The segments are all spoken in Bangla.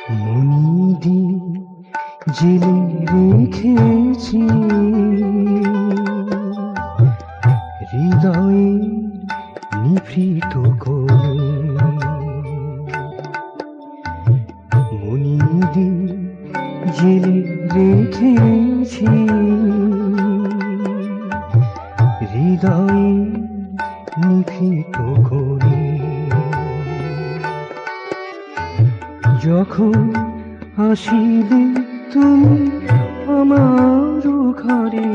মনিদি জেলে রেখেছি হৃদয়ের নিভৃত কোণে। মনিদি জেলে রেখেছি হৃদয়ের নিভৃত কোণে। যখন আসিবে তুমি আমার ঘরে,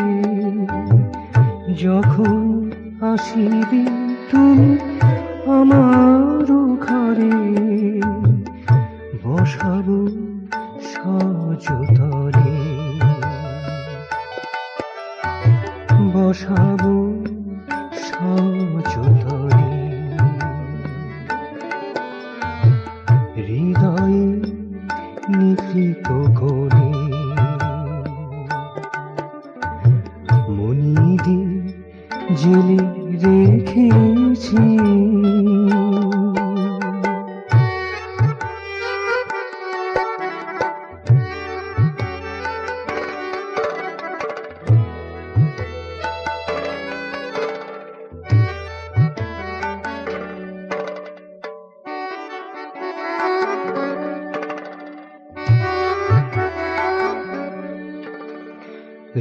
যখন আসিবে তুমি আমার ঘরে, বসাবো সযতনে, বসাবো সযতনে। হৃদয়ে নিভৃত কোণে মনিদি জেলে রেখেছি।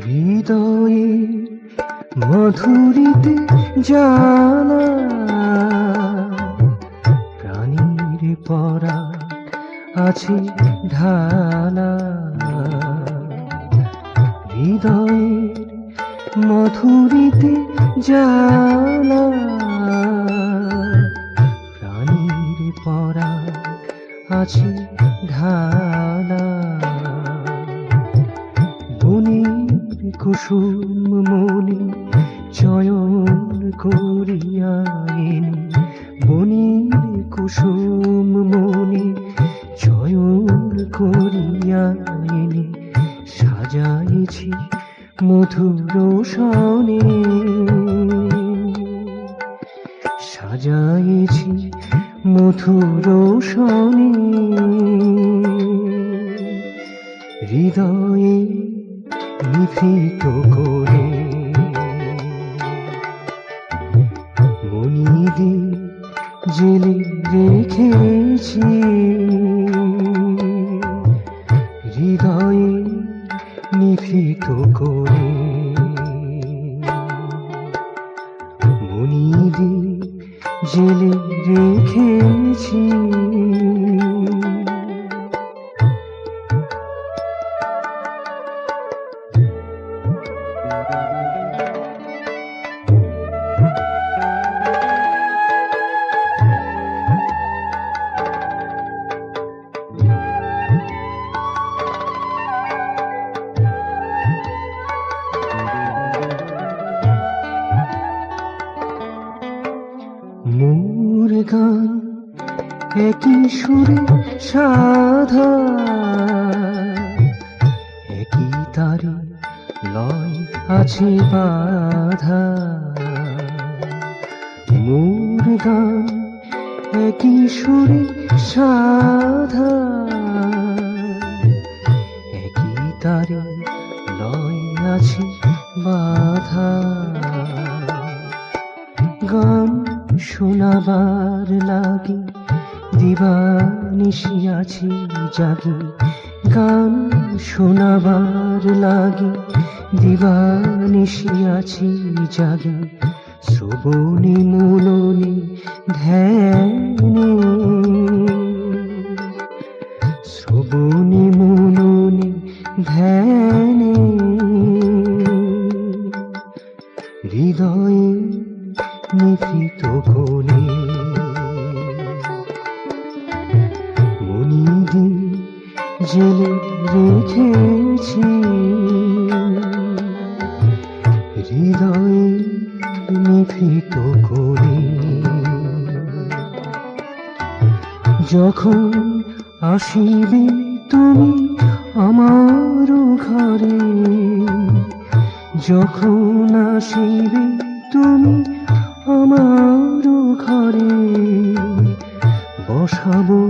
হৃদয়ে মধুরিতে জানা প্রাণীর পরা আছে ঢালা। হৃদয়ে মধুরিতে জানা প্রাণীর পরা আছে ঢালা। কুসুম মনি চয়ন করিয়া এনে, বনির কুসুম মনি চয়ন করিয়া এনে, সাজাইছি মধুর সনে, সাজাইছি মধুর সনে। হৃদয়ে নিভৃত কোণে মনিদি জেলে রেখেছি হৃদয়ে নিভৃত কোণে। মনিদি জেলে রেখেছি। মোর গান একই সুরে সাধা, একই তারে লয় আছে বাধা। মোর গান একই সুরে সাধা, একই তারে লয় আছে বাধা। গান শোনাবার লাগে দিবানিশি আছি জাগি, গান শোনাবার লাগে দিবানিশি আছি জাগি। শ্রবণে মননে ধ্যানে, শ্রবণে মননে ধ্যানে। হৃদয়ে নিভৃত কোণে মনিদি জেলে রেখেছি হৃদয়ে নিভৃত কোণে। যখন আসিবে তুমি আমার ঘরে, যখন আসিবে তুমি আমার ঘরে, বসাবো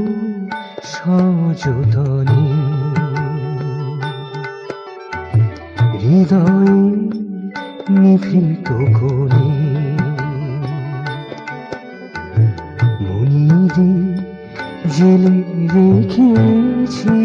সযতনে হৃদয়ে নিভৃত কোণে মনিরে জেলে রেখেছি